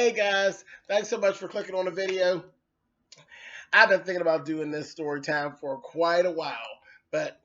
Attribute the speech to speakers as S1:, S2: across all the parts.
S1: Hey guys, thanks so much for clicking on the video. I've been thinking about doing this story time for quite a while, but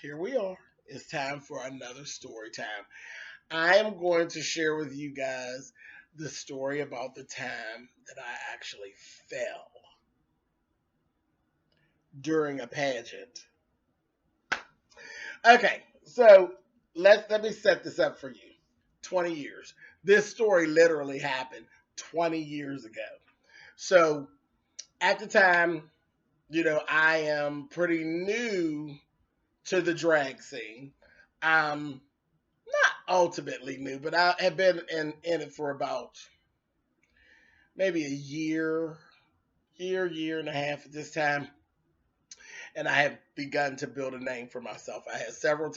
S1: here we are. It's time for another story time. I am going to share with you guys the story about the time that I actually fell during a pageant. Okay, so let me set this up for you. 20 years. This story literally happened 20 years ago. So at the time, I am pretty new to the drag scene. Not ultimately new, but I have been in it for about maybe a year and a half at this time, and I have begun to build a name for myself. I had several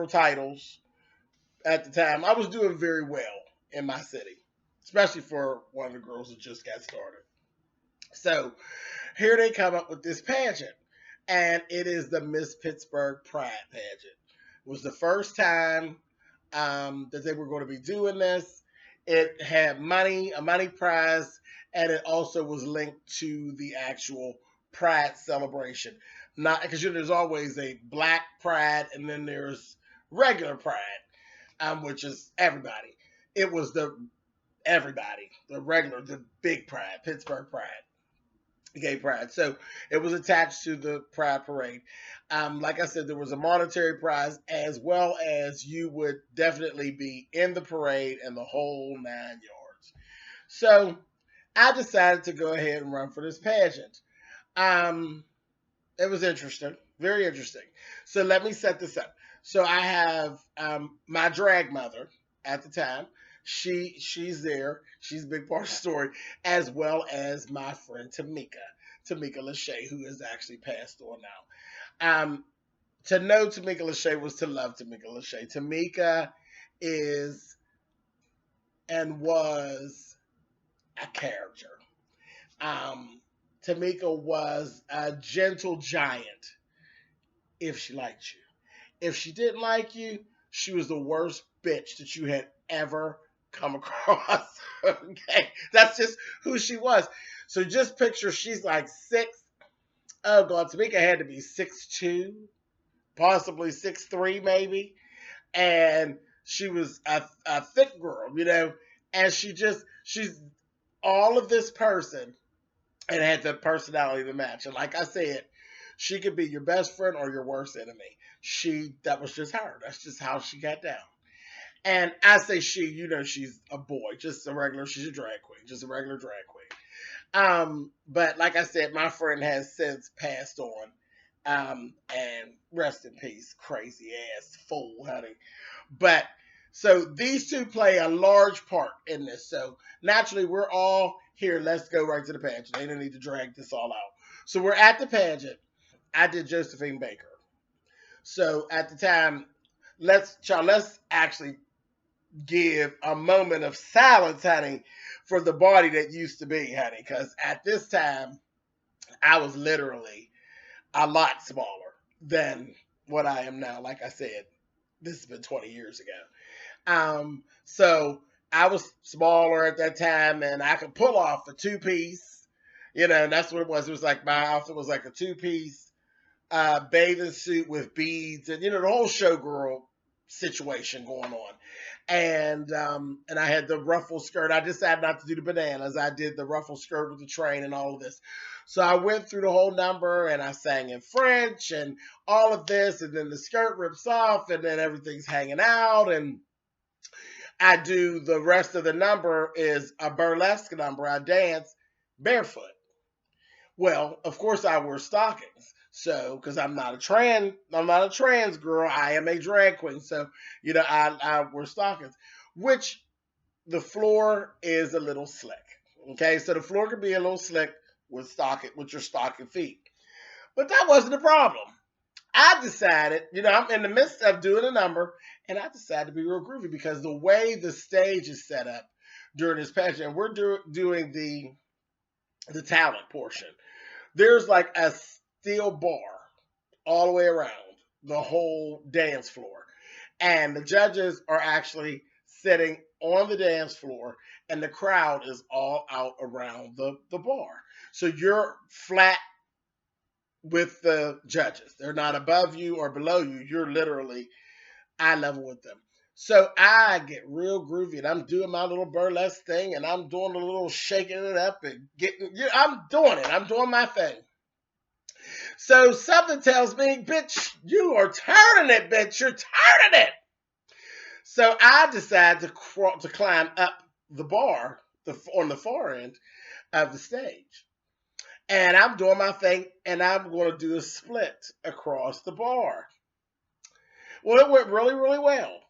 S1: titles at the time. I was doing very well in my city, especially for one of the girls that just got started. So here they come up with this pageant, and it is the Miss Pittsburgh Pride pageant. It was the first time that they were going to be doing this. It had money, a money prize, and it also was linked to the actual Pride celebration. Not because there's always a Black Pride, and then there's regular Pride, which is everybody. It was the everybody, the regular, the big Pride, Pittsburgh Pride. Gay Pride. So it was attached to the Pride Parade. Like I said, there was a monetary prize as well as you would definitely be in the parade and the whole 9 yards. So I decided to go ahead and run for this pageant. Um, it was interesting, very interesting. So let me set this up. So I have my drag mother at the time. She's there. She's a big part of the story, as well as my friend Tamika Lachey, who has actually passed on now. To know Tamika Lachey was to love Tamika Lachey. Tamika is and was a character. Um, Tamika was a gentle giant if she liked you. If she didn't like you, she was the worst bitch that you had ever come across. Okay, that's just who she was. So just picture she's like six. Oh God, Tamika had to be 6'2", possibly 6'3", maybe, and she was a thick girl. And she's all of this person and had the personality to match. And like I said, she could be your best friend or your worst enemy. That was just her. That's just how she got down. And I say she's a boy, she's a drag queen, just a regular drag queen. But like I said, my friend has since passed on. And rest in peace, crazy ass fool, honey. But so these two play a large part in this. So naturally, we're all here. Let's go right to the pageant. They don't need to drag this all out. So we're at the pageant. I did Josephine Baker. So at the time, let's actually give a moment of silence, honey, for the body that used to be, honey. Because at this time, I was literally a lot smaller than what I am now. Like I said, this has been 20 years ago. So I was smaller at that time, and I could pull off a two-piece. And that's what it was. It was like my outfit was like a two-piece bathing suit with beads, and the whole showgirl situation going on. And I had the ruffle skirt. I decided not to do the bananas. I did the ruffle skirt with the train and all of this. So I went through the whole number and I sang in French and all of this, and then the skirt rips off and then everything's hanging out, and I do the rest of the number is a burlesque number. I dance barefoot. Well, of course I wear stockings. So, because I'm not a trans girl, I am a drag queen. So, I wear stockings, which the floor is a little slick. Okay, so the floor can be a little slick with your stocking feet, but that wasn't the problem. I decided, I'm in the midst of doing a number, and I decided to be real groovy because the way the stage is set up during this pageant, and we're doing the talent portion. There's like a steel bar all the way around the whole dance floor. And the judges are actually sitting on the dance floor, and the crowd is all out around the bar. So you're flat with the judges. They're not above you or below you. You're literally eye level with them. So I get real groovy and I'm doing my little burlesque thing and I'm doing a little shaking it up and getting, I'm doing it. I'm doing my thing. So something tells me, bitch, you are turning it, bitch. You're turning it. So I decide to climb up the bar on the far end of the stage. And I'm doing my thing and I'm going to do a split across the bar. Well, it went really, really well.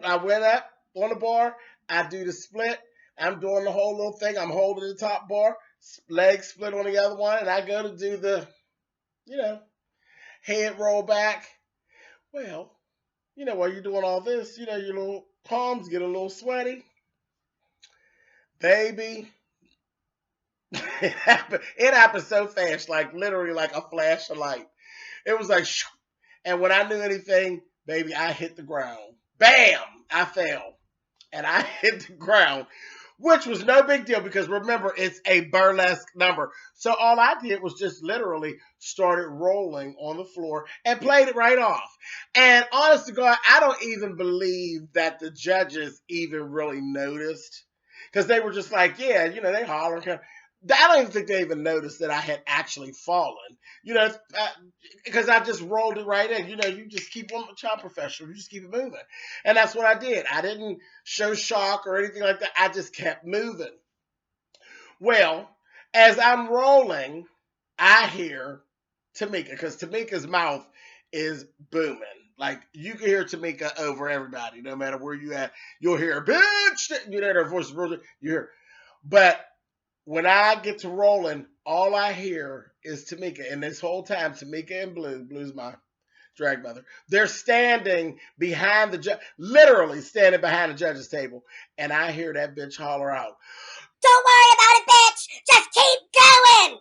S1: I went up on the bar. I do the split. I'm doing the whole little thing. I'm holding the top bar, leg split on the other one, and I go to do the, head roll back. Well, while you're doing all this, your little palms get a little sweaty. Baby, it happened so fast, like literally like a flash of light. It was like, shoo. And when I knew anything, baby, I hit the ground. Bam! I fell. And I hit the ground, which was no big deal because remember, it's a burlesque number. So all I did was just literally started rolling on the floor and played it right off. And honest to God, I don't even believe that the judges even really noticed because they were just like, yeah, they hollering. I don't even think they even noticed that I had actually fallen, because I just rolled it right in. You just keep on child professional. You just keep it moving. And that's what I did. I didn't show shock or anything like that. I just kept moving. Well, as I'm rolling, I hear Tamika because Tamika's mouth is booming. Like you can hear Tamika over everybody, no matter where you at. You'll hear, bitch. Her voice is really, you hear. But when I get to rolling, all I hear is Tamika. And this whole time, Tamika and Blue's my drag mother, they're standing behind the judge, literally standing behind the judge's table. And I hear that bitch holler out,
S2: "Don't worry about it, bitch. Just keep
S1: going.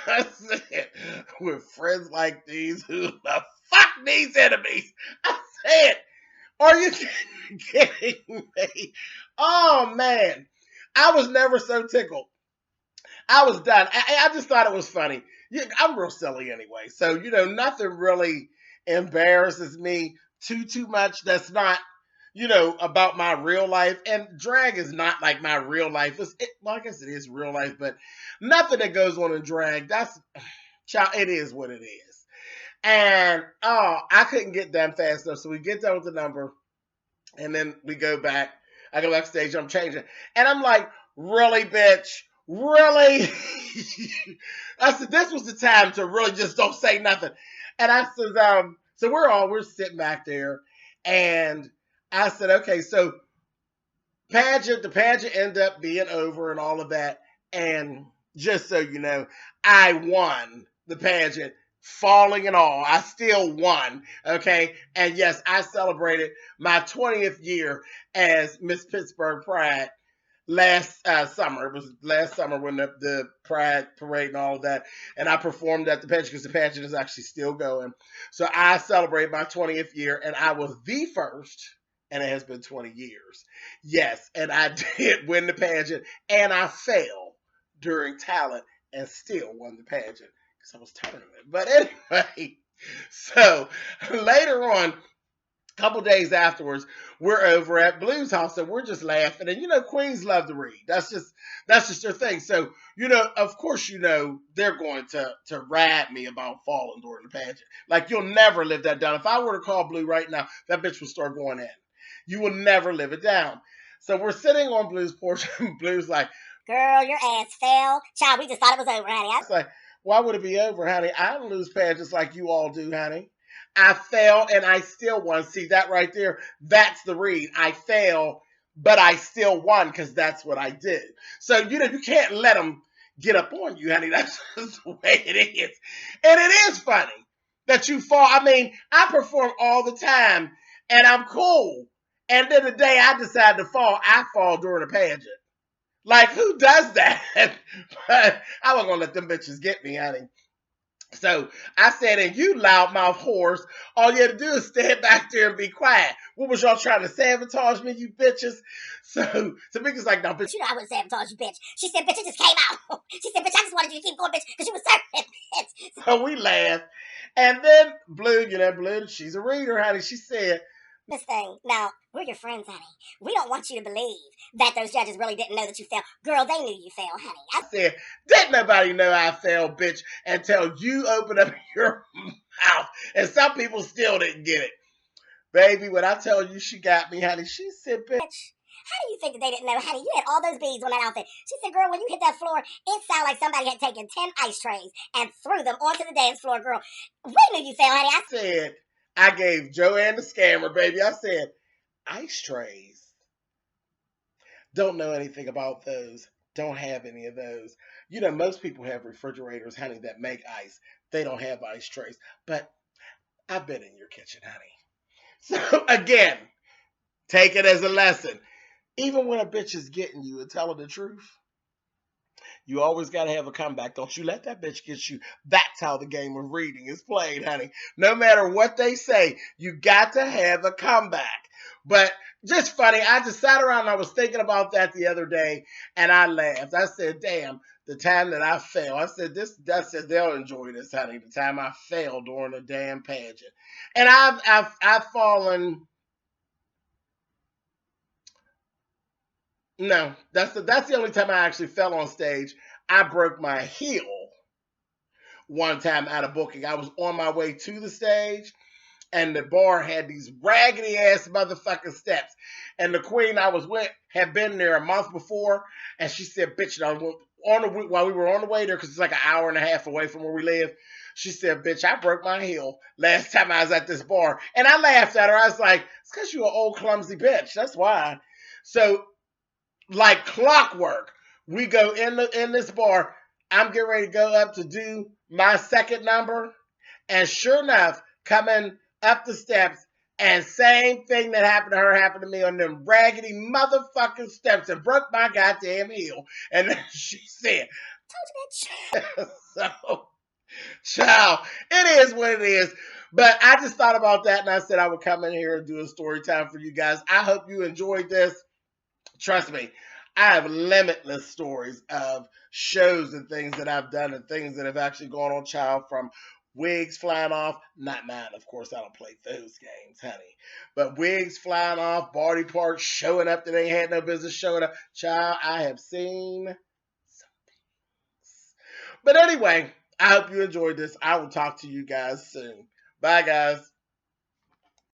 S1: I said, with friends like these, who the fuck these enemies? I said, are you kidding me? Oh, man. I was never so tickled. I was done. I just thought it was funny. I'm real silly anyway. So, nothing really embarrasses me too much that's not, about my real life. And drag is not like my real life. Well, I guess it is real life, but nothing that goes on in drag, it is what it is. And, I couldn't get done fast enough. So we get done with the number. And then we go back. I go backstage. I'm changing. And I'm like, really, bitch? Really? I said, this was the time to really just don't say nothing. And I said, so we're sitting back there. And I said, okay, so the pageant ended up being over and all of that. And just so you know, I won the pageant. Falling and all, I still won, okay? And yes, I celebrated my 20th year as Miss Pittsburgh Pride last summer. It was last summer when the Pride Parade and all of that, and I performed at the pageant because the pageant is actually still going. So I celebrated my 20th year, and I was the first, and it has been 20 years. Yes, and I did win the pageant, and I fell during talent and still won the pageant. I was tired of it. But anyway, so later on, a couple days afterwards, we're over at Blue's house and we're just laughing. And queens love to read. That's just their thing. So, of course, they're going to ride me about falling during the pageant. Like you'll never live that down. If I were to call Blue right now, that bitch would start going in. You will never live it down. So we're sitting on Blue's porch and Blue's like,
S2: girl, your ass fell. Child, we just thought it was over, honey.
S1: It's like, why would it be over, honey? I don't lose pageants like you all do, honey. I fell and I still won. See that right there? That's the read. I fell, but I still won because that's what I did. So, you can't let them get up on you, honey. That's just the way it is. And it is funny that you fall. I mean, I perform all the time and I'm cool. And then the day I decide to fall, I fall during a pageant. Like, who does that? But I wasn't going to let them bitches get me, honey. So I said, and you loudmouth whores, all you had to do is stand back there and be quiet. What was y'all trying to sabotage me, you bitches? So Tamika's like, no, bitch.
S2: You know I wouldn't sabotage you, bitch. She said, bitch, it just came out. She said, bitch, I just wanted you to keep going, bitch, because you was serving, bitch.
S1: So we laughed. And then Blue, she's a reader, honey. She said,
S2: This thing. Now, we're your friends, honey. We don't want you to believe that those judges really didn't know that you failed. Girl, they knew you failed, honey.
S1: I said, didn't nobody know I failed, bitch, until you opened up your mouth. And some people still didn't get it. Baby, when I tell you she got me, honey, she said, bitch.
S2: How do you think that they didn't know, honey? You had all those beads on that outfit. She said, girl, when you hit that floor, it sounded like somebody had taken 10 ice trays and threw them onto the dance floor, girl. We knew you failed, honey.
S1: I said, I gave Joanne the scammer, baby. I said, ice trays. Don't know anything about those. Don't have any of those. You know, most people have refrigerators, honey, that make ice. They don't have ice trays. But I've been in your kitchen, honey. So again, take it as a lesson. Even when a bitch is getting you and telling the truth, you always got to have a comeback. Don't you let that bitch get you. That's how the game of reading is played, honey. No matter what they say, you got to have a comeback. But just funny, I just sat around and I was thinking about that the other day and I laughed. I said, damn, the time that I failed. I said they'll enjoy this, honey. The time I failed during a damn pageant. And I've fallen. No, that's the only time I actually fell on stage. I broke my heel one time out of booking. I was on my way to the stage, and the bar had these raggedy ass motherfucking steps. And the queen I was with had been there a month before, and she said, "Bitch," while we were on the way there, because it's like an hour and a half away from where we live. She said, "Bitch, I broke my heel last time I was at this bar," and I laughed at her. I was like, "It's because you're an old clumsy bitch. That's why." So like clockwork. We go in this bar. I'm getting ready to go up to do my second number, and sure enough, coming up the steps, and same thing that happened to her happened to me on them raggedy motherfucking steps and broke my goddamn heel. And then she said,
S2: Told you, bitch.
S1: "So, child, it is what it is." But I just thought about that, and I said I would come in here and do a story time for you guys. I hope you enjoyed this. Trust me, I have limitless stories of shows and things that I've done and things that have actually gone on, child, from wigs flying off. Not mine, of course, I don't play those games, honey. But wigs flying off, body parts showing up that ain't had no business showing up. Child, I have seen some things. But anyway, I hope you enjoyed this. I will talk to you guys soon. Bye, guys.